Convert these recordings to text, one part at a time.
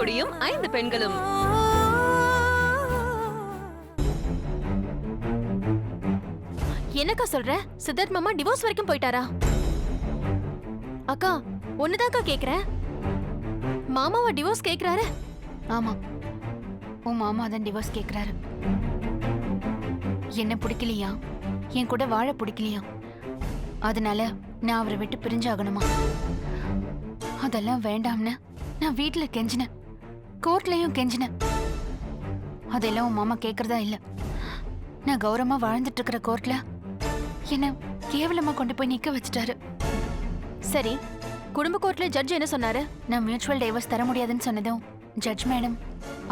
கொடியும் 5 பெண்களும். என்னக்கா சொல்ற? சித்தார்த் மாமா டிவோர்ஸ் வரைக்கும் போயிட்டாரா? அக்கா ஒண்ணுதாக்கா கேக்குறேன். மாமாவா டிவோர்ஸ் கேக்குறாரு? ஆமா, உன் மாமா தான் டிவோர்ஸ் கேக்குறாரு. என்ன பிடிக்கலையா, என் கூட வாழ பிடிக்கலையா, அதனால நான் அவரை விட்டு பிரிஞ்சாகணுமா? அதெல்லாம் வேண்டாம்னு நான் வீட்டுல கெஞ்சினேன், கோர்ட்லயும் கெஞ்சினேன். அதெல்லாம் உன் மாமா கேக்குறதா இல்ல. நான் கௌரவமா வாழ்ந்துட்டு இருக்கிற கோர்ட்ல என்ன கேவலமா கொண்டு போய் நிக்க வச்சுட்டாரு. சரி, குடும்ப கோர்ட்ல ஜட்ஜ் என்ன சொன்னாரு? நான் மியூச்சுவல் டைவர்ஸ் தர முடியாதுன்னு சொன்னதும் ஜட்ஜ் மேடம்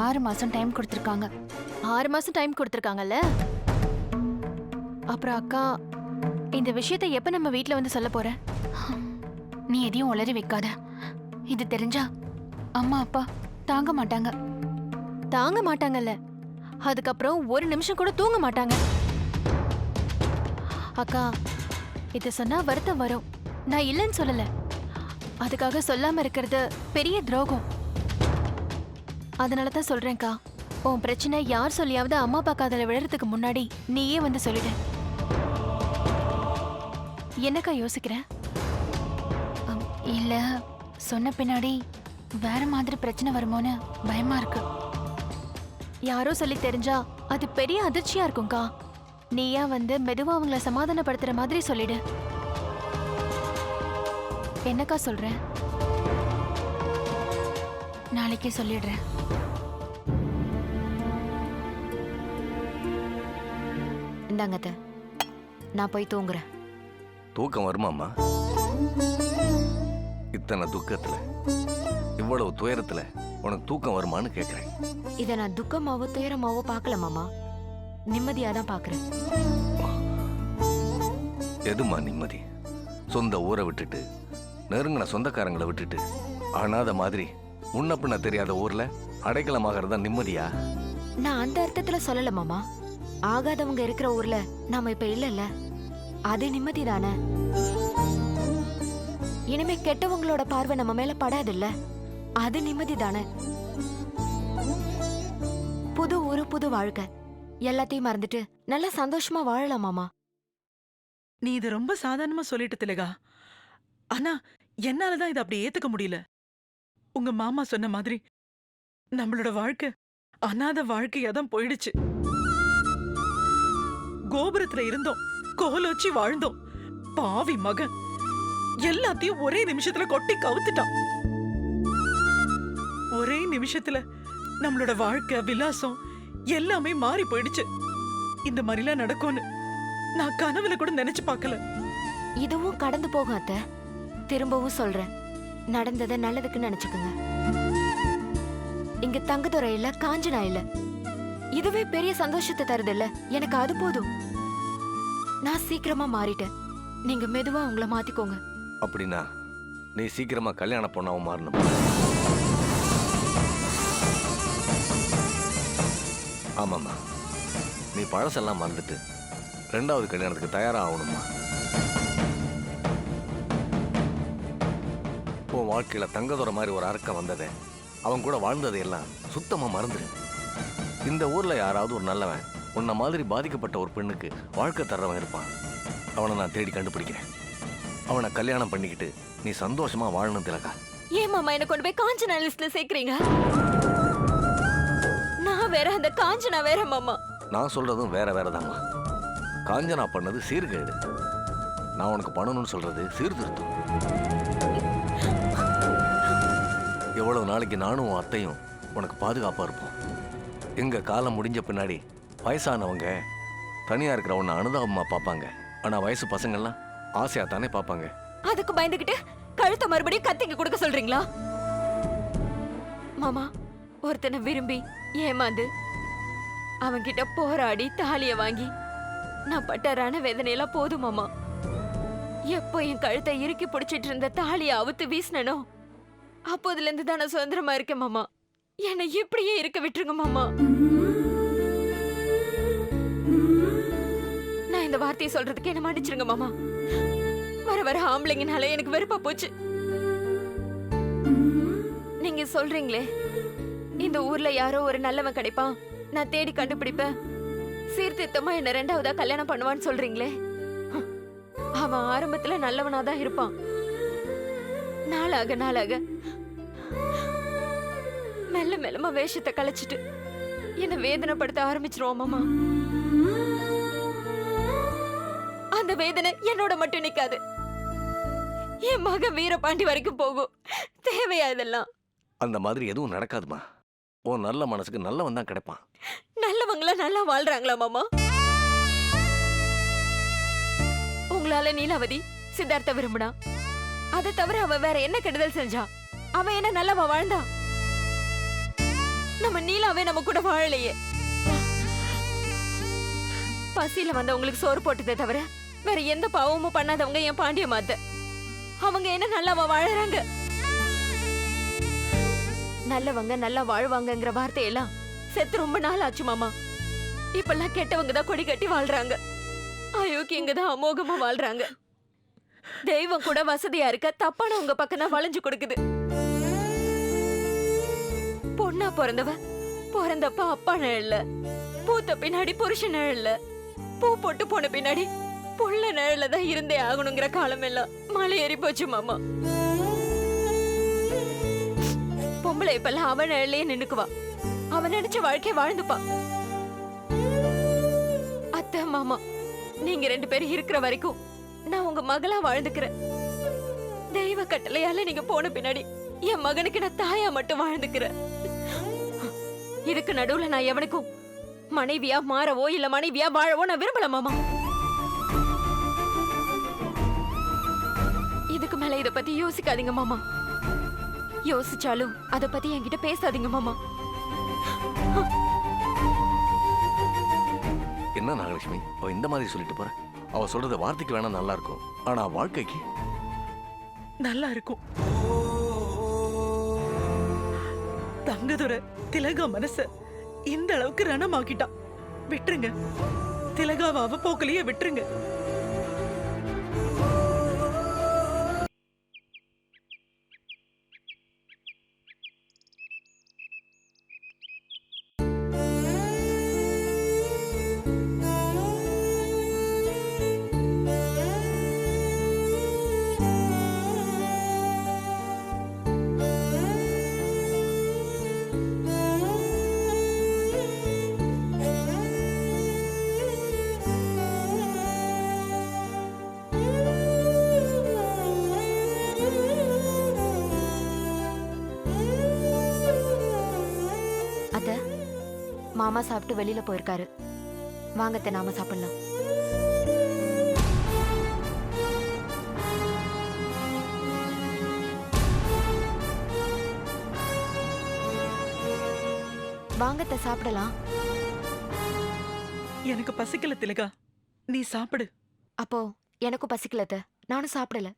6 மாசம் டைம் கொடுத்துருக்காங்க. 6 மாசம் டைம் கொடுத்துருக்காங்கல்ல? அப்புறம் அக்கா, இந்த விஷயத்தை எப்ப நம்ம வீட்ல வந்து சொல்ல போற? நீ எதையும் உளறி வைக்காத. இது தெரிஞ்சா அம்மா அப்பா தாங்க மாட்டாங்க. தாங்க மாட்டாங்கல்ல, அதுக்கப்புறம் ஒரு நிமிஷம் கூட தூங்க மாட்டாங்க. அக்கா, இத சொன்னா வருத்தம் வரும், நான் இல்லைன்னு சொல்லல. அதுக்காக சொல்லாம இருக்கிறது பெரிய துரோகம். அதனாலதான் சொல்றேன்க்கா, உன் பிரச்சனை யார் சொல்லியாவது அம்மா அப்பா காதல விழறதுக்கு முன்னாடி நீயே வந்து சொல்லிடு. என்னக்கா யோசிக்கிற? இல்ல, சொன்ன பின்னாடி வேற மாதிரி பிரச்சனை வருமோன்னு பயமா இருக்கு. யாரோ சொல்லி தெரிஞ்சா அது பெரிய அதிர்ச்சியா இருக்கும்க்கா. நீயா வந்து மெதுவா அவங்கள சமாதானப்படுத்துற மாதிரி சொல்லிடு. என்னக்கா சொல்ற? நாளைக்கே சொல்லிடுறேன். இந்தாங்க அத்தை, நான் போய் தூங்குறேன். தூக்கம் வருமாமா? இத்தனை துக்கத்துல, இவ்வளவு துயரத்துல உனக்கு தூக்கம் வருமான்னு கேக்குறேன். இதை நான் துக்கமாவோ துயரமாவோ பார்க்கல மாமா, நிம்மதியா தான் பாக்குறேன். எதுமா நிம்மதி? சொந்த ஊரை விட்டுட்டு, நெருங்கின சொந்தக்காரங்களை விட்டுட்டு, அனாத மாதிரி முன்ன பின்ன தெரியாத ஊர்ல அடைக்கலமாகறதா நிம்மதியா? நான் அந்த அர்த்தத்துல சொல்லல மாமா. ஆகாதவங்க இருக்கிற ஊர்ல நாம இப்ப இல்லல்ல, அது நிம்மதி தானே. இனிமே கெட்டவங்களோட பார்வை நம்ம மேல படாதுல்ல, அது நிம்மதி தானே. புது ஊரு, புது வாழ்க்கை, எல்லாத்தையும் மறந்துட்டு நல்லா சந்தோஷமா வாழலாம் மாமா. நீ இது ரொம்ப சாதாரணமா சொல்லிட்டு திலகா. ஆனா என்னாலதான் இதை அப்படி ஏத்துக்க முடியல. உங்க மாமா சொன்ன மாதிரி நம்மளோட வாழ்க்கை அனாத வாழ்க்கையா தான் போயிடுச்சு. கோபுரத்துல இருந்தோம், கோலோச்சி வாழ்ந்தோம். பாவி மகன் எல்லாத்தையும் ஒரே நிமிஷத்துல கொட்டி கவுத்துட்டான். ஒரே நிமிஷத்துல நம்மளோட வாழ்க்கை விலாசம் எல்லாமே மாறி போயிடுச்சு. இந்த மாதிரிலாம் நடக்கும்னு நான் கனவுல கூட நினைச்சு பார்க்கல. இதுவும் கடந்து போகும் அத்தை. திரும்பவும் சொல்றேன், நடந்ததை நல்லதுக்கு நினைச்சுக்குங்க. இங்க தங்கதுரை இல்ல, காஞ்சனா இல்ல, இதுவே பெரிய சந்தோஷத்தை தருது இல்ல. எனக்கு அது போதும். நான் சீக்கிரமா மாறிட்டேன், நீங்க மெதுவா உங்களை மாத்திக்கோங்க. அப்படின்னா நீ சீக்கிரமா கல்யாண பொண்ணாவும் மாறணும். ஆமாம்மா, நீ பழசெல்லாம் மறந்துட்டு 2வது கல்யாணத்துக்கு தயாரா ஆகணுமா? உன் வாழ்க்கையில தங்கதுரை மாதிரி ஒரு அரக்கம் வந்ததை, அவன் கூட வாழ்ந்ததையெல்லாம் சுத்தமா மறந்துடு. இந்த ஊர்ல யாராவது ஒரு நல்லவன் உன்ன மாதிரி பாதிக்கப்பட்ட ஒரு பெண்ணுக்கு வாழ்க்கை தர்றவன் இருப்பான். அவனை நான் தேடி கண்டுபிடிக்கிறேன். அவனை கல்யாணம் பண்ணிக்கிட்டு நீ சந்தோஷமா வாழணும் திலகா. ஏன் மாமா என்ன கொண்டு போய் காஞ்சனா லிஸ்ட்ல சேர்க்கறீங்க? நான் வேற, அந்த காஞ்சனா வேற மாமா. நான் சொல்றதும் வேற வேறதாம்மா. காஞ்சனா பண்ணது சீர்கேடு, நான் உனக்கு பண்ணணும்னு சொல்றது சீர்திருத்தம். எவ்வளவு நாளைக்கு நானும் உன் அத்தையும் உனக்கு பாதுகாப்பா இருப்போம். எங்க காலம் முடிஞ்ச பின்னாடி வயசானவங்க தனியா இருக்கிற உன்னை அனுதாபமா பார்ப்பாங்க. ஆனா வயசு பசங்கள்லாம் ஆசையா தானே பார்ப்பாங்க. அதுக்கு பயந்துகிட்டு கழுத்தை மறுபடியும் கத்திங்க கொடுக்க சொல்றீங்களா? மாமா, ஒருத்தனை விரும்பி ஏமாந்து அவன்கிட்ட போராடி தாலிய வாங்கி நான் பட்டரான வேதனையெல்லாம் போதும் மாமா. எப்போ என் கழுத்தை இறுக்கி பிடிச்சிட்டு இருந்த தாலியை அவுத்து வீசினோ அப்போதுல இருந்து தான் நான் சுதந்திரமா இருக்கேன் மாமா. என்னை இப்படியே இருக்க விட்டுருங்க மாமா. நான் இந்த வார்த்தையை சொல்றதுக்கு என்ன மன்னிச்சிருங்க மாமா. வர வர ஆம்பளைங்கனால எனக்கு வெறுப்பா போச்சு. நீங்க சொல்றீங்களே இந்த ஊர்ல யாரோ ஒரு நல்லவன் கிடைப்பான், நான் தேடி கண்டுபிடிப்பேன், சீர்திருத்தமா என்ன ரெண்டாவதா கல்யாணம் பண்ணுவான்னு சொல்றீங்களே. அவன் ஆரம்பத்துல நல்லவனா தான் இருப்பான். நாளாக நாளாக மெல்ல மெல்லமா வேஷத்தை கலைச்சிட்டு என்ன வேதனைப்படுத்த ஆரம்பிச்சிருவோம் மாமா. அந்த வேதனை என்னோட மட்டும் நிக்காது, என் மகன் வீரபாண்டி வரைக்கும் போகும். தேவையா இதெல்லாம்? அந்த மாதிரி எதுவும் நடக்காதுமா. உன் நல்ல மனசுக்கு நல்லவன் தான் கிடைப்பான். நல்லவங்கள நல்லா வாழ்றாங்களா மாமா? உங்களால நீலாவதி சித்தார்த்த விரும்பினா, அதை தவிர அவ வேற என்ன கெடுதல் செஞ்சா? அவ என்ன நல்லவா வாழ்ந்தா? நம்ம நீலாவே நம்ம கூட வாழலையே. பசியில வந்தவங்களுக்கு சோறு போட்டதே தவிர வேற எந்த பாவமும் பண்ணாதவங்க என் பாண்டிய மாத்த. அவங்க என்ன நல்லவா வாழறாங்க? நல்லவங்க நல்லா வாழ்வாங்கங்கிற வார்த்தையெல்லாம் செத்து ரொம்ப நாள் ஆச்சு மாமா. இப்பெல்லாம் கெட்டவங்க தான் கொடி கட்டி வாழ்றாங்க. அயோக்கியங்க தான் அமோகமா வாழ்றாங்க. தெய்வம் கூட வசதியா இருக்க தப்பானவங்க பக்கம் தான் வளைஞ்சு கொடுக்குது. பொண்ணா பிறந்தவ பிறந்தப்ப அப்பா நிழல்ல, பூத்த பின்னாடி புருஷன் நிழல்ல, பூ போட்டு போன பின்னாடி புள்ள நிழல்ல தான் இருந்தே ஆகணுங்கிற காலம் எல்லாம் மலை ஏறி போச்சு மாமா. பொம்பளை இப்பெல்லாம் அவன் நிழலையே நின்னுக்குவா. அவன் நினைச்ச வாழ்க்கை வாழ்ந்துப்பா. அத்தை மாமா, நீங்க 2 பேரும் இருக்கிற வரைக்கும் நான் உங்க மகளா வாழ்ந்துக்கிறேன். தெய்வ கட்டளையால நீங்க போன பின்னாடி என் மகனுக்கு நான் தாயா மட்டும் வாழ்ந்துக்கிறேன். இதுக்கு நடுவுல நான் எவனுக்கும் மனைவியா மாறவோ இல்ல மனைவியா வாழவோ நான் விரும்பல மாமா. இதுக்கு மேல இத பத்தி யோசிக்காதீங்க மாமா. யோசிச்சாலும் அத பத்தி என்கிட்ட பேசாதீங்க மாமா. என்ன நாகலட்சுமி, அவ இந்த மாதிரி சொல்லிட்டு போற? அவ சொல்றது வார்த்தைக்கு வேணா நல்லா இருக்கும், ஆனா வாழ்க்கைக்கு நல்லா இருக்கும். தங்கதுரை திலகா மனச இந்த அளவுக்கு ரணமாக்கிட்டான். விட்டுருங்க, திலகாவை அவ போக்கலையே விட்டுருங்க. அத மாமா சாப்பிட்டு வெளியில போயிருக்காரு. வாங்கத்த நாம சாப்பிடலாம். வாங்கத்த சாப்பிடலாம். எனக்கு பசிக்கல திலகா, நீ சாப்பிடு. அப்போ எனக்கும் பசிக்கலத்த, நானும் சாப்பிடல.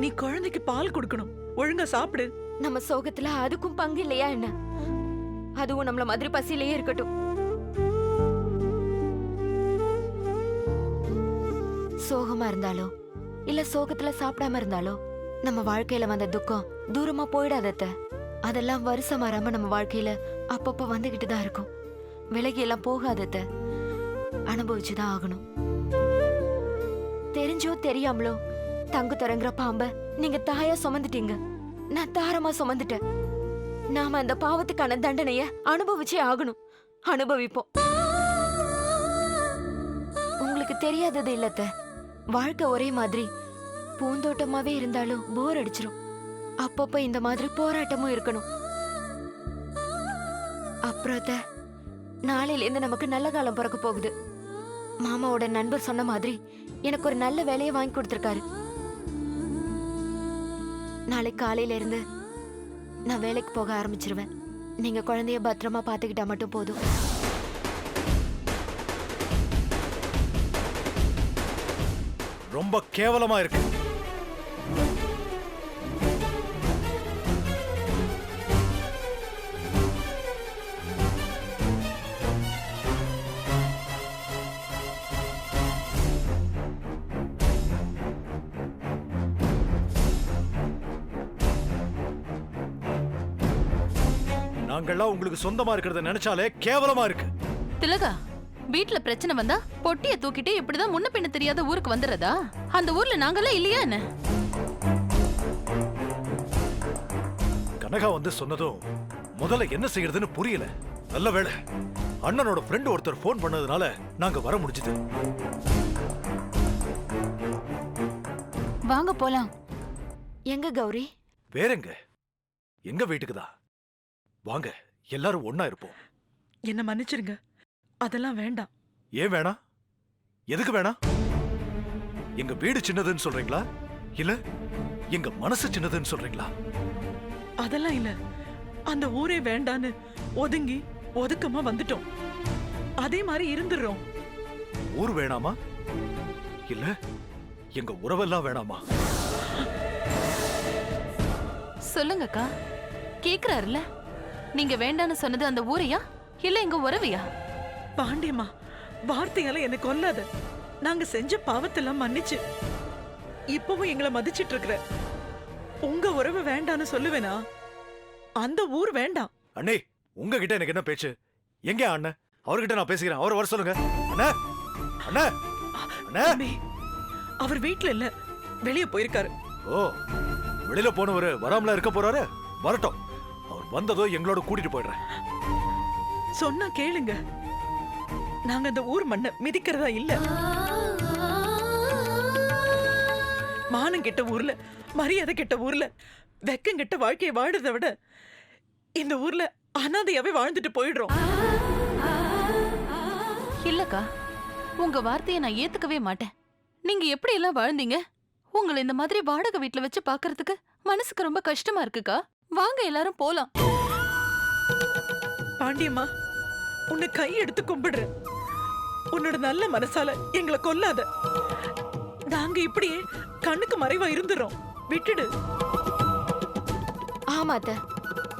நீ குழந்தைக்கு பால் கொடுக்கணும், ஒழுங்கா சாப்பிடு. நம்ம சோகத்துல அதுக்கும் பங்கு இல்லையா என்ன? அதுவும் நம்மள மாதிரி பசியிலேயே இருக்கட்டும். சோகமா இருந்தாலோ இல்ல சோகத்துல சாப்பிடாம இருந்தாலோ நம்ம வாழ்க்கையில வந்த துக்கம் தூரமா போயிடாதத்த. அதெல்லாம் வருஷம் மாறாம நம்ம வாழ்க்கையில அப்பப்ப வந்துகிட்டு தான் இருக்கும். விலகி எல்லாம் போகாதத்த, அனுபவிச்சுதான் ஆகணும். தெரிஞ்சோ தெரியாமலோ தங்கு தொடங்குற பாம்ப நீங்க தாயா சுமந்துட்டீங்க, நான் தாரமா சுமந்துட்டேன். நாம அந்த பாவத்துக்கான தண்டனைய அனுபவிச்சே ஆகணும். அனுபவிப்போம். உங்களுக்கு தெரியாதது இல்லத்த, வாழ்க்கை ஒரே மாதிரி பூந்தோட்டமாவே இருந்தாலும் போர் அடிச்சிரும். அப்பப்ப இந்த மாதிரி போராட்டமும் இருக்கணும். அப்புறம் நாளையில இருந்து நமக்கு நல்ல காலம் பிறக்க போகுது. மாமாவோட நண்பர் சொன்ன மாதிரி எனக்கு ஒரு நல்ல வேலையை வாங்கி கொடுத்திருக்காரு. நாளைக்கு காலையில இருந்து நான் வேலைக்கு போக ஆரம்பிச்சிருவேன். நீங்க குழந்தைய பத்திரமா பாத்துக்கிட்டா மட்டும் போதும். ரொம்ப கேவலமா இருக்கு. நாங்கெல்லாம் உங்களுக்கு சொந்தமா இருக்கிறத நினைச்சாலே கேவலமா இருக்கு. திலகா, வீட்ல பிரச்சனை வந்தா பொட்டிய தூக்கிட்டு இப்படிதான் முன்ன பின்ன தெரியாத ஊருக்கு வந்துடுறதா? அந்த ஊர்ல நாங்கெல்லாம் இல்லையா என்ன? கனகா வந்து சொன்னதும் முதல்ல என்ன செய்யறதுன்னு புரியல. நல்ல வேளை அண்ணனோட ஃப்ரெண்ட் ஒருத்தர் ஃபோன் பண்ணதுனால நாங்க வர முடிஞ்சது. வாங்க போலாம். எங்க கௌரி? வேறெங்க? எங்க வீட்டுக்கு தான். வாங்க, எல்லாரும் ஒண்ணா இருப்போம். என்ன மன்னிச்சிருங்க, அதெல்லாம் வேண்டாம். ஏன் வேணாம்? எதுக்கு வேணாம்? எங்க வீடு சின்னதுன்னு சொல்றீங்களா, இல்ல எங்க மனசு சின்னதுன்னு சொல்றீங்களா? அதெல்லாம் இல்ல, அந்த ஊரே வேண்டான்னு ஒதுங்கி ஒதுக்கமா வந்துட்டோம். அதே மாதிரி இருந்துடுறோம். ஊர் வேணாமா, இல்ல எங்க உறவெல்லாம் வேணாமா? சொல்லுங்கக்கா, கேக்குறாருல. நீங்க வேண்டான்னு சொன்னது அந்த ஊரையா இல்ல எங்க உறவையா? பாண்டியம்மா, வார்த்தையால என்ன கொல்லாத. நாங்க செஞ்ச பாவத்தெல்லாம் மன்னிச்சு இப்பவும் எங்களை மதிச்சிட்டு இருக்கிற உங்க உறவு வேண்டான்னு சொல்லுவேனா? அந்த ஊர் வேண்டாம். அண்ணே, உங்ககிட்ட எனக்கு என்ன பேச்சு? எங்க அண்ணன்? அவர்கிட்ட நான் பேசிக்கிறேன். அவரை வர சொல்லுங்க. அண்ணா, அண்ணா, அண்ணா. தம்பி, அவர் வீட்ல இல்ல, வெளிய போயிருக்காரு. ஓ, வெளியில போனவரு வராமல இருக்க போறாரு. வரட்டும், அவர் வந்ததோ எங்களோட கூட்டிட்டு போயிடுறேன். சொன்னா கேளுங்க, நாங்க அந்த ஊர் மண்ணை மிதிக்கிறதா இல்ல. மானம் கெட்ட ஊர்ல, மரியாதை கெட்ட ஊர்ல, வெக்கம் கெட்ட வாழ்க்கையை வாடுறதை விட இந்த ஊர்ல அனாதையாவே வாழ்ந்துட்டு போயிடுறோம். இல்லக்கா, உங்க வார்த்தையை நான் ஏத்துக்கவே மாட்டேன். நீங்க எப்படி எல்லாம் வாழ்ந்தீங்க? உங்களை இந்த மாதிரி வாடகை வீட்டுல வச்சு பாக்குறதுக்கு மனசுக்கு ரொம்ப கஷ்டமா இருக்குக்கா. வாங்க எல்லாரும் போலாம். பாண்டியம்மா, உன்னை கை எடுத்து கும்பிடுறேன். உன்னோட நல்ல மனசால எங்களை கொல்லாத. நாங்க இப்படியே கண்ணுக்கு மறைவா இருந்துறோம். விட்டுடு. ஆமா அத்தை,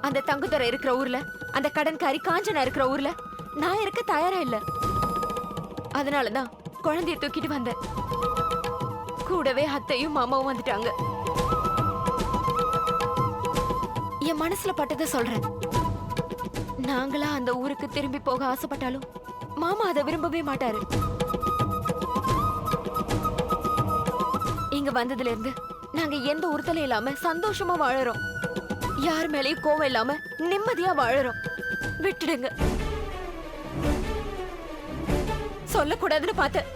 அந்த தங்குதுறை இருக்கிற ஊர்ல, அந்த கடன்காரி காஞ்சனா இருக்கிற ஊர்ல நான் இருக்க தயாரா இல்ல. அதனாலதான் குழந்தைய தூக்கிட்டு வந்தேன். கூடவே அத்தையும் மாமாவும் வந்துட்டாங்க. என் மனசுல பட்டதை சொல்றேன். நாங்களா அந்த ஊருக்கு திரும்பி போக ஆசைப்பட்டாலும் மாமா அதை விரும்பவே மாட்டாரு. இங்க வந்ததுல இருந்து நாங்க எந்த உறுத்தலும் இல்லாம சந்தோஷமா வாழறோம். யார் மேலயும் கோவம் இல்லாம நிம்மதியா வாழறோம். விட்டுடுங்க. சொல்லக்கூடாதுன்னு பார்த்தேன்,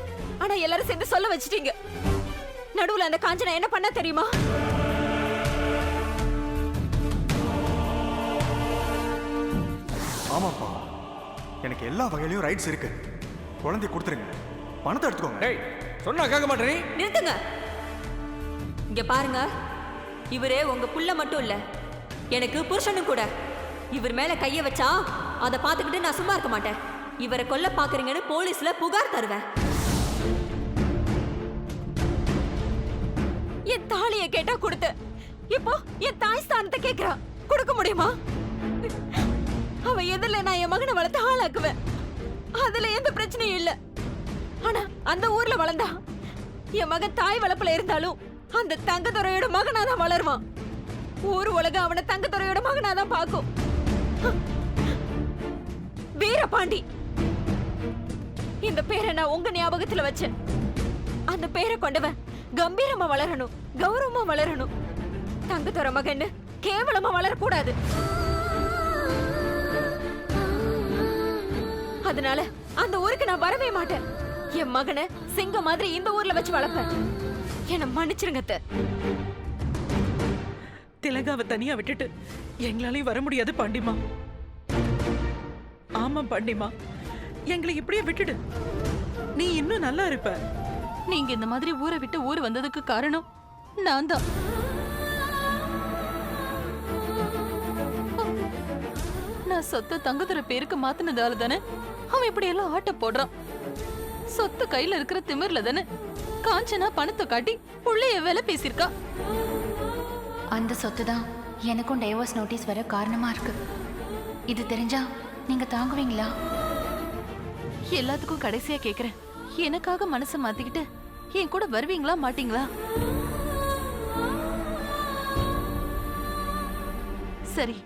ஆனா எல்லாரும் சேர்ந்து சொல்ல வச்சிட்டீங்க. நடுவுல அந்த காஞ்சனா என்ன பண்ண தெரியுமா? ஆமாப்பா, எனக்கு எல்லா வகையிலயும் ரைட்ஸ் இருக்கு. குழந்தை கொடுத்துருங்க, பணத்தை எடுத்துக்கோங்க. டேய், சொன்னா கேட்க மாட்டேன். நிறுத்துங்க. இங்க பாருங்க, இவரே உங்க புள்ள மட்டும் இல்ல, எனக்கு புருஷனும் கூட. இவர் மேல கைய வச்சா அதை பார்த்துக்கிட்டு நான் சும்மா இருக்க மாட்டேன். இவரை கொல்ல பாக்குறீங்கன்னு போலீஸ்ல புகார் தருவேன். என் தாலியை கேட்டா கொடுத்த, இப்போ என் தாய் ஸ்தானத்தை கேக்குறா. கொடுக்க முடியுமா? அவ எதிரில நான் என் மகனை வளர்த்து ஆளாக்குவேன். அதுல எந்த பிரச்சனையும் இல்ல. ஆனா அந்த ஊர்ல வளர்ந்தா என் மகன் தாய் வளர்ப்புல இருந்தாலும் அந்த தங்கத்துறையோட மகனா தான் வளருவான். ஊர் உலகம் அவனை தங்கத்துறையோட மகனா தான் பாக்கும். வீரபாண்டி, இந்த பேரை நான் உங்க ஞாபகத்துல வச்சேன். அந்த பேரை கொண்டவன் கம்பீரமா வளரணும், கௌரவமா வளரணும். தங்கத்துறை மகன் கேவலமா வளரக்கூடாது. அதனால அந்த ஊருக்கு நான் வரவே மாட்டேன். என் மகனை சிங்கம் மாதிரி இந்த ஊர்ல வச்சு வளர்ப்பேன். என்ன மன்னிச்சிருங்க அத்தை. திலகாவை தனியா விட்டுட்டு எங்களாலையும் வர முடியாது பாண்டிமா. ஆமா பாண்டிமா, எங்களை இப்படியே விட்டுடு. நீ இன்னும் நல்லா இருப்ப. நீங்க இந்த மாதிரி ஊரை விட்டு ஊர் வந்ததுக்கு காரணம் நான் தான். நான் சொத்தை தங்கத்துறை பேருக்கு மாத்தினதால தானே அவன் இப்படி எல்லாம் ஆட்ட போடுறான். சொத்து கையில இருக்கிற திமிர்ல தானே காஞ்சனா பணத்தை காட்டி புள்ளைய வேலை பேசியிருக்கா. அந்த சொத்து தான் எனக்கும் டைவர்ஸ் நோட்டீஸ் வர காரணமா இருக்கு. இது தெரிஞ்சா நீங்க தாங்குவீங்களா? எல்லாத்துக்கும் கடைசியா கேக்குறேன், எனக்காக மனசை மாத்திக்கிட்டு என் கூட வருவீங்களா மாட்டீங்களா? சரி,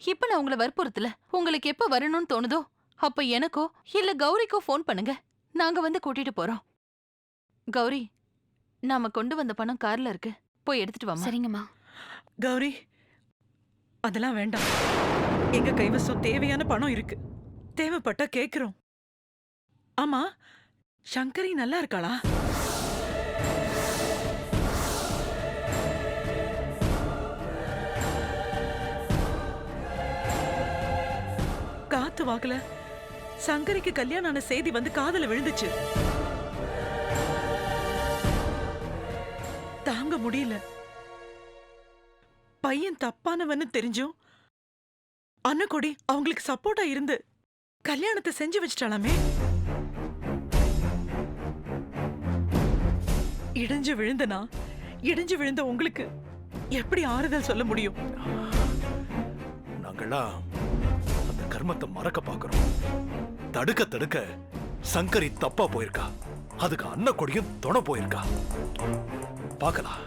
இப்ப நான் உங்களை வற்புறுத்தல. உங்களுக்கு எப்ப வரணும்னு தோணுதோ அப்ப எனக்கோ இல்ல கௌரிக்கோ ஃபோன் பண்ணுங்க. நாங்க வந்து கூட்டிட்டு போறோம். கௌரி, நாம கொண்டு வந்த பணம் கார்ல இருக்கு. போய் எடுத்துட்டு வாமா. சரிங்கம்மா. கௌரி, அதெல்லாம் வேண்டாம். எங்க கைவசம் தேவையான பணம் இருக்கு. தேவைப்பட்டா கேக்குறோம். ஆமா, சங்கரி நல்லா இருக்காளா? காத்து வாக்கல சங்கரிக்கு கல்யாணம் ஆன செய்தி வந்து காதுல விழுந்துச்சு. தாங்க முடியல. பையன் தப்பானவன்னு தெரிஞ்சும் அன்னக்கொடி அவங்களுக்கு சப்போர்ட்டா இருந்து கல்யாணத்தை செஞ்சு வச்சிட்டாலாமே. இடிஞ்சு விழுந்த உங்களுக்கு எப்படி ஆறுதல் சொல்ல முடியும்? நாங்கெல்லாம் அந்த கர்மத்தை மறக்க பாக்குறோம். தடுக்க தடுக்க சங்கரி தப்பா போயிருக்கா. அதுக்கு அன்னக்கொடியும் துணை போயிருக்கா. பார்க்கலாம்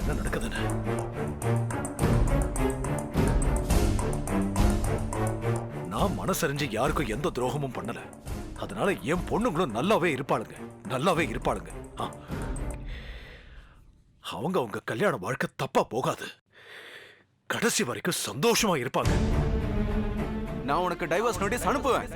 என்ன நடக்குதுன்னு. நான் மனசறிஞ்சு யாருக்கும் எந்த துரோகமும் பண்ணல. அதனால என் பொண்ணுங்களும் நல்லாவே இருப்பாளுங்க. அவங்க கல்யாண வாழ்க்கை தப்பா போகாது. கடைசி வரைக்கும் சந்தோஷமா இருப்பாங்க. நான் உனக்கு டைவர்ஸ் நோட்டீஸ் அனுப்புவேன்.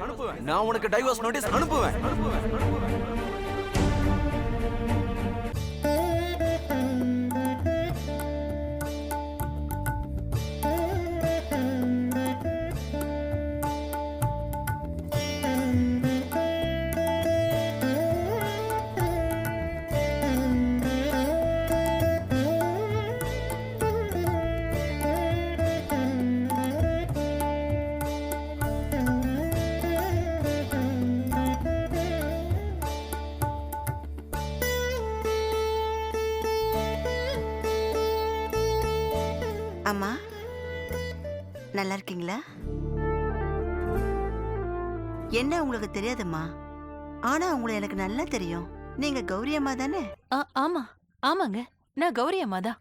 அம்மா, நல்லா இருக்கீங்களா? என்ன உங்களுக்கு தெரியாதும்மா, ஆனா உங்களை எனக்கு நல்லா தெரியும். நீங்க கௌரி அம்மா தானே? ஆமாங்க, நான் கௌரி அம்மா தான்.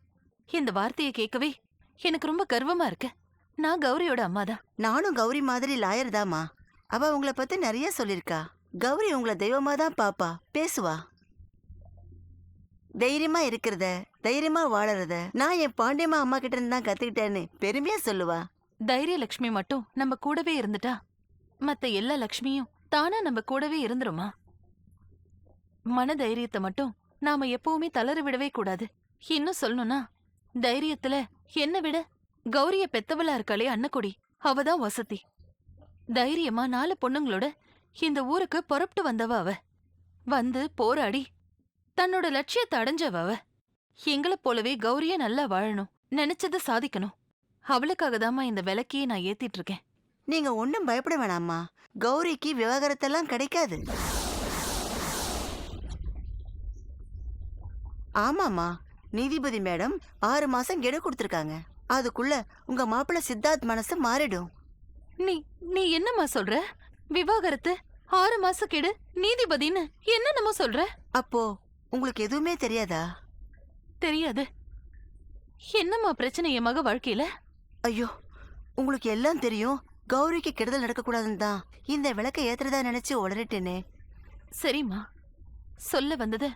இந்த வார்த்தையை கேட்கவே எனக்கு ரொம்ப கர்வமா இருக்கு. நான் கௌரியோட அம்மா தான். நானும் கௌரி மாதிரி லாயர் தாம்மா. அவ உங்களை பத்தி நிறைய சொல்லிருக்கா. கௌரி உங்களை தெய்வமா தான் பாப்பா, பேசுவா. தைரியமா இருக்கிறத, தைரியமா வாழறத நான் என் பாண்டியம்மா அம்மா கிட்ட இருந்து தான் கத்துக்கிட்டேன்னு பெருமையா சொல்லுவா. தைரிய லட்சுமி மட்டும் நம்ம கூடவே இருந்துட்டா மத்த எல்லா லட்சுமியும் தானா நம்ம கூடவே இருந்துருமா? மன தைரியத்தை மட்டும் நாம எப்பவுமே தளர விடவே கூடாது. இன்னும் சொல்லணும்னா தைரியத்துல என்ன விட கௌரிய பெத்தவளா இருக்காளே அன்னக்கொடி, அவதான் வசதி. தைரியமா 4 பொண்ணுங்களோட இந்த ஊருக்கு புறப்பட்டு வந்தவ அவ. வந்து போராடி தன்னோட லட்சியத்தை அடைஞ்சவ அவ. எங்களை போலவே கௌரிய நல்லா வாழணும், நினைச்சதை சாதிக்கணும். அவளுக்காக தாம்மா இந்த விளக்கையே நான் ஏத்திட்டு இருக்கேன். நீங்க ஒன்னும் பயப்பட வேணாம்மா. கௌரிக்கு விவாகரத்தெல்லாம் கிடைக்காது. ஆமாமா, நீதிபதி மேடம் 6 மாசம் கெடு கொடுத்திருக்காங்க. அதுக்குள்ள உங்க மாப்பிள்ளை சித்தார்த் மனசு மாறிடும். நீ என்னம்மா சொல்ற? விவாகரத்து 6 மாசம் கெடு, நீதிபதின்னு என்னன்னமோ சொல்ற? அப்போ உங்களுக்கு எதுவுமே தெரியாதா? தெரியாது. என்னம்மா பிரச்சனை என் மக வாழ்க்கையில? ஐயோ, உங்களுக்கு எல்லாம் தெரியும். கௌரிக்கு கெடுதல் நடக்கக்கூடாதுன்னு தான் இந்த விளக்கை ஏத்துறதா நினைச்சு உளறிட்டேனே. சரிம்மா, சொல்ல வந்தது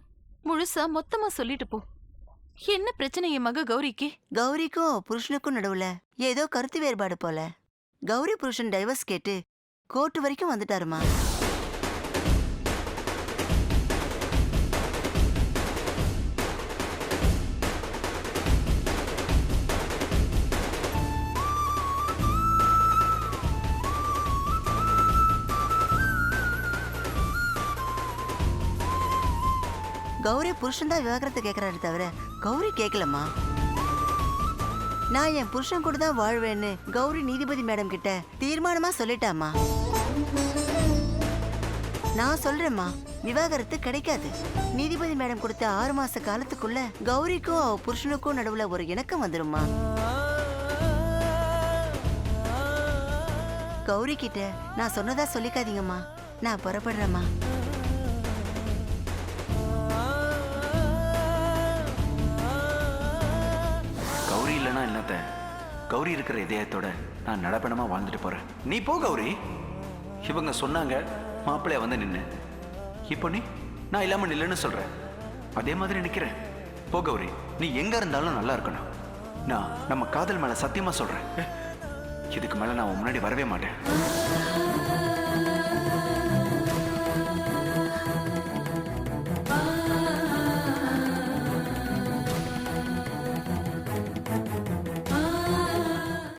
முழுசா மொத்தமா சொல்லிட்டு போ. என்ன பிரச்சனை என் மக கௌரிக்கு? கௌரிக்கும் புருஷனுக்கும் நடுவுல ஏதோ கருத்து வேறுபாடு போல. கௌரி புருஷன் டைவர்ஸ் கேட்டு கோர்ட்டு வரைக்கும் வந்துட்டாருமா. கௌரி புருஷன் தான் விவாகரத்தை கேட்கறாரு தவிர கௌரி கேட்கலம்மா. நான் என் புருஷன் கூட தான் வாழ்வேன்னு கௌரி நீதிபதி மேடம் கிட்ட தீர்மானமா சொல்லிட்டாமா. நான் சொல்றேம்மா, விவாகரத்து கிடைக்காது. நீதிபதி மேடம் கொடுத்த 6 மாச காலத்துக்குள்ள கௌரிக்கும் அவ புருஷனுக்கும் நடுவுல ஒரு இணக்கம் வந்துருமா. கௌரி கிட்ட நான் சொன்னதா சொல்லிக்காதீங்கம்மா. நான் புறப்படுறேம்மா. கௌரி இருக்கிற இதயத்தோட நான் நடப்பணமா வாழ்ந்துட்டு போறேன். நீ போ கௌரி. இவங்க சொன்னாங்க, மாப்பிள்ளைய வந்து நின்னு. இப்போ நீ நான் இல்லாம நில்லுன்னு சொல்றேன். அதே மாதிரி நிக்கிறேன். போ கௌரி, நீ எங்க இருந்தாலும் நல்லா இருக்கணும். நான் நம்ம காதல் மேல சத்தியமா சொல்றேன். இதுக்கு மேல நான் உன் முன்னாடி வரவே மாட்டேன்.